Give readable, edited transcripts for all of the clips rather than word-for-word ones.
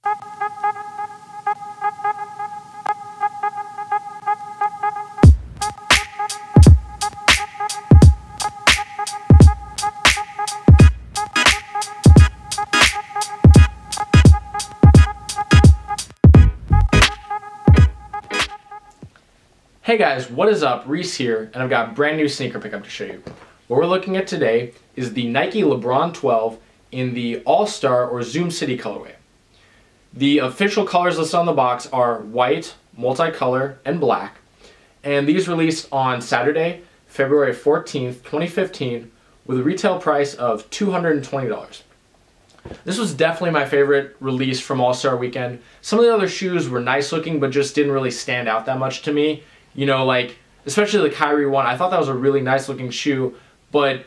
Hey guys, what is up? Reese here, and I've got a brand new sneaker pickup to show you. What we're looking at today is the Nike LeBron 12 in the All-Star or Zoom City colorway. The official colors listed on the box are white, multicolor, and black, and these released on Saturday, February 14th, 2015, with a retail price of $220. This was definitely my favorite release from All-Star Weekend. Some of the other shoes were nice looking, but just didn't really stand out that much to me. You know, like, especially the Kyrie one, I thought that was a really nice looking shoe, but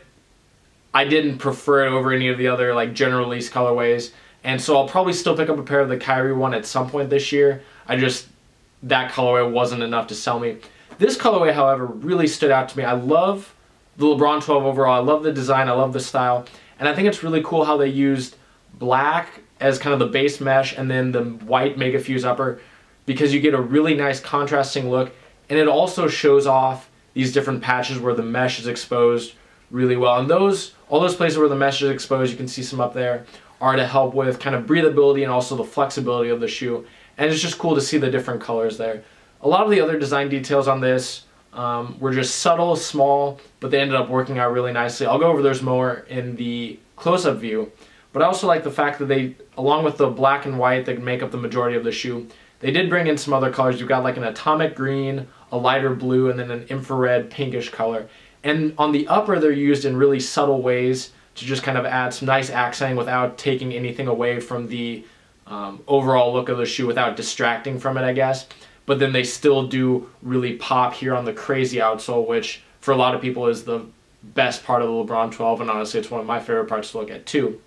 I didn't prefer it over any of the other, like, general release colorways. And so I'll probably still pick up a pair of the Kyrie one at some point this year. That colorway wasn't enough to sell me. This colorway, however, really stood out to me. I love the LeBron 12 overall. I love the design. I love the style. And I think it's really cool how they used black as kind of the base mesh and then the white Mega Fuse upper, because you get a really nice contrasting look. And it also shows off these different patches where the mesh is exposed really well. And all those places where the mesh is exposed, you can see some up there, are to help with kind of breathability and also the flexibility of the shoe. And it's just cool to see the different colors there. A lot of the other design details on this were just subtle, small, but they ended up working out really nicely. I'll go over those more in the close-up view. But I also like the fact that they, along with the black and white that make up the majority of the shoe, they did bring in some other colors. You've got like an atomic green, a lighter blue, and then an infrared pinkish color. And on the upper, they're used in really subtle ways to just kind of add some nice accenting without taking anything away from the overall look of the shoe, without distracting from it, I guess. But then they still do really pop here on the crazy outsole, which for a lot of people is the best part of the LeBron 12, and honestly it's one of my favorite parts to look at too.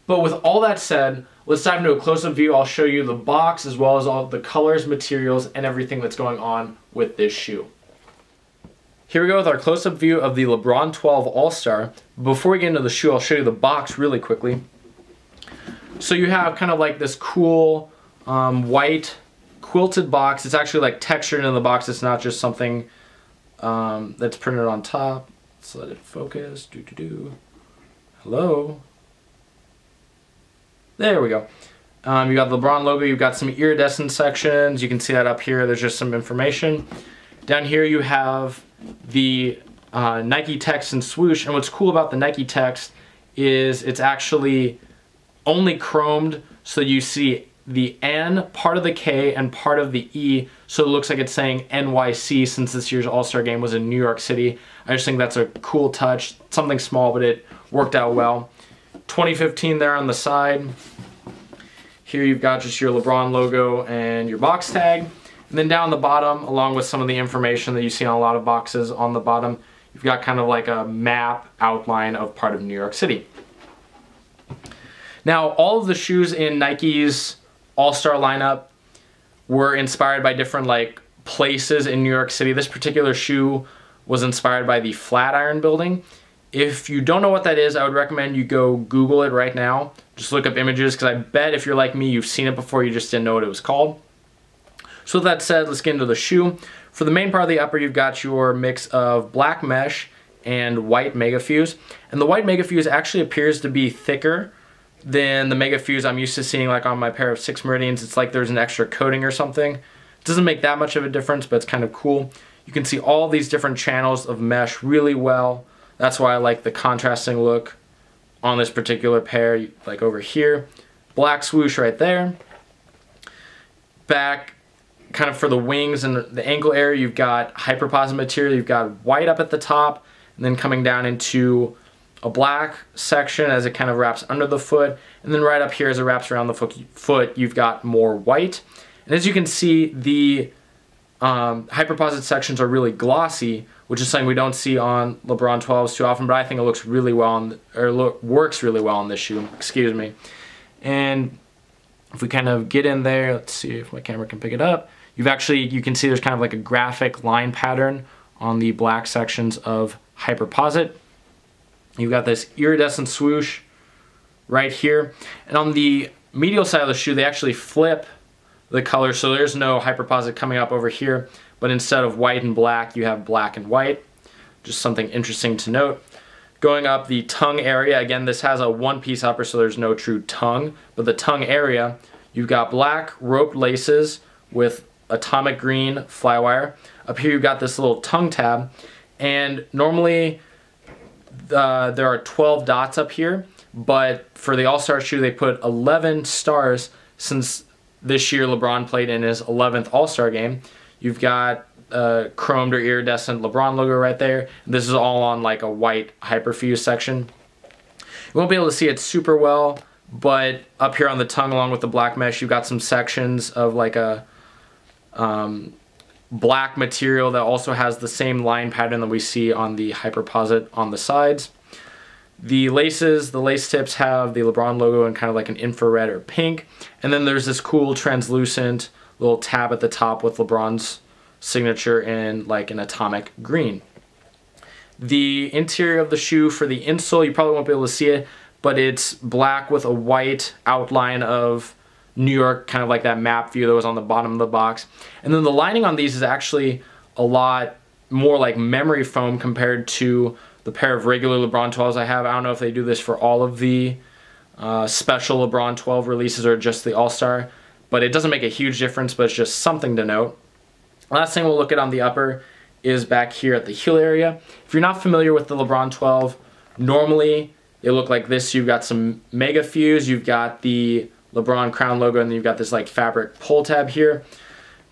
But with all that said, let's dive into a close-up view. I'll show you the box as well as all the colors, materials, and everything that's going on with this shoe. Here we go with our close-up view of the LeBron 12 All-Star. Before we get into the shoe, I'll show you the box really quickly. So you have kind of like this cool white quilted box. It's actually like textured into the box. It's not just something that's printed on top. Let's let it focus. Hello. There we go. You got the LeBron logo. You've got some iridescent sections. You can see that up here. There's just some information. Down here you have the Nike text and swoosh. And what's cool about the Nike text is it's actually only chromed, so you see the N, part of the K, and part of the E, so it looks like it's saying NYC since this year's All-Star game was in New York City. I just think that's a cool touch. Something small, but it worked out well. 2015 there on the side. Here you've got just your LeBron logo and your box tag. And then down the bottom, along with some of the information that you see on a lot of boxes on the bottom, you've got kind of like a map outline of part of New York City. Now, all of the shoes in Nike's All-Star lineup were inspired by different like places in New York City. This particular shoe was inspired by the Flatiron Building. If you don't know what that is, I would recommend you go Google it right now. Just look up images, because I bet if you're like me, you've seen it before, you just didn't know what it was called. So with that said, let's get into the shoe. For the main part of the upper, you've got your mix of black mesh and white Mega Fuse. And the white Mega Fuse actually appears to be thicker than the Mega Fuse I'm used to seeing like on my pair of 6 Meridians. It's like there's an extra coating or something. It doesn't make that much of a difference, but it's kind of cool. You can see all these different channels of mesh really well. That's why I like the contrasting look on this particular pair, like over here. Black swoosh right there. Back, kind of for the wings and the ankle area, you've got hyperposit material. You've got white up at the top, and then coming down into a black section as it kind of wraps under the foot. And then right up here as it wraps around the foot, you've got more white. And as you can see, the hyperposit sections are really glossy, which is something we don't see on LeBron 12s too often, but I think it looks really well on, works really well on this shoe, excuse me. And if we kind of get in there, let's see if my camera can pick it up. You can see there's kind of like a graphic line pattern on the black sections of hyperposit. You've got this iridescent swoosh right here. And on the medial side of the shoe, they actually flip the color, so there's no hyperposit coming up over here, but instead of white and black, you have black and white. Just something interesting to note. Going up the tongue area, again, this has a one-piece upper, so there's no true tongue, but the tongue area, you've got black roped laces with atomic green flywire. Up here you've got this little tongue tab, and normally there are 12 dots up here, but for the All-Star shoe they put 11 stars since this year LeBron played in his 11th All-Star game. You've got chromed or iridescent LeBron logo right there. This is all on like a white hyperfuse section. You won't be able to see it super well, but up here on the tongue along with the black mesh, you've got some sections of like a black material that also has the same line pattern that we see on the hyperposit on the sides. The laces, the lace tips have the LeBron logo in kind of like an infrared or pink, and then there's this cool translucent little tab at the top with LeBron's signature in like an atomic green. The interior of the shoe for the insole, you probably won't be able to see it, but it's black with a white outline of New York, kind of like that map view that was on the bottom of the box. And then the lining on these is actually a lot more like memory foam compared to the pair of regular LeBron 12s I have. I don't know if they do this for all of the special LeBron 12 releases or just the All-Star, but it doesn't make a huge difference, but it's just something to note. Last thing we'll look at on the upper is back here at the heel area. If you're not familiar with the LeBron 12, normally they look like this. You've got some mega fuse, you've got the LeBron crown logo, and then you've got this like fabric pull tab here.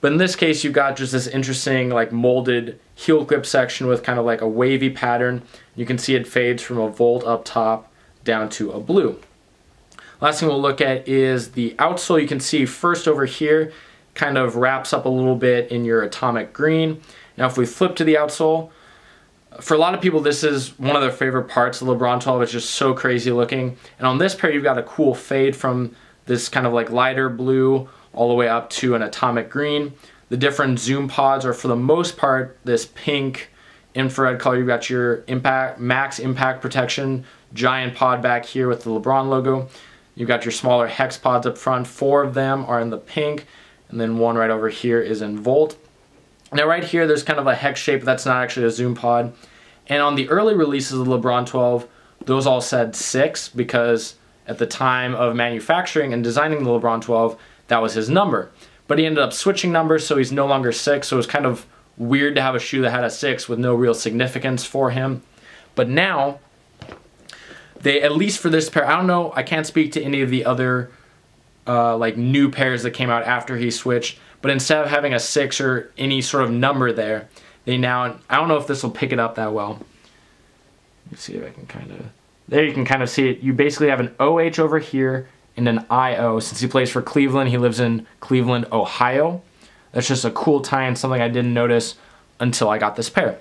But in this case, you've got just this interesting like molded heel clip section with kind of like a wavy pattern. You can see it fades from a volt up top down to a blue. Last thing we'll look at is the outsole. You can see first over here, kind of wraps up a little bit in your atomic green. Now if we flip to the outsole, for a lot of people this is one of their favorite parts of LeBron 12. It's just so crazy looking. And on this pair you've got a cool fade from this kind of like lighter blue all the way up to an atomic green. The different zoom pods are for the most part this pink infrared color. You've got your max impact protection giant pod back here with the LeBron logo. You've got your smaller hex pods up front. 4 of them are in the pink, and then one right over here is in volt. Now right here there's kind of a hex shape, but that's not actually a zoom pod. And on the early releases of the LeBron 12, those all said 6 because at the time of manufacturing and designing the LeBron 12, that was his number. But he ended up switching numbers, so he's no longer 6, so it was kind of weird to have a shoe that had a 6 with no real significance for him. But now, they, at least for this pair, I don't know, I can't speak to any of the other like new pairs that came out after he switched, but instead of having a 6 or any sort of number there, they now, I don't know if this will pick it up that well. Let's see if I can kind of, there you can kind of see it. You basically have an OH over here and an IO. Since he plays for Cleveland, he lives in Cleveland, Ohio. That's just a cool tie-in, something I didn't notice until I got this pair.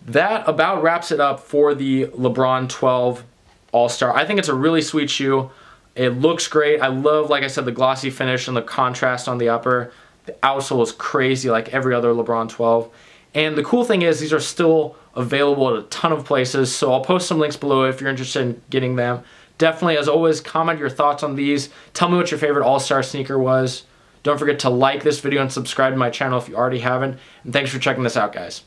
That about wraps it up for the LeBron 12 All-Star. I think it's a really sweet shoe. It looks great. I love, like I said, the glossy finish and the contrast on the upper. The outsole is crazy like every other LeBron 12. And the cool thing is these are still available at a ton of places, so I'll post some links below if you're interested in getting them. Definitely, as always, comment your thoughts on these. Tell me what your favorite All-Star sneaker was. Don't forget to like this video and subscribe to my channel if you already haven't. And thanks for checking this out, guys.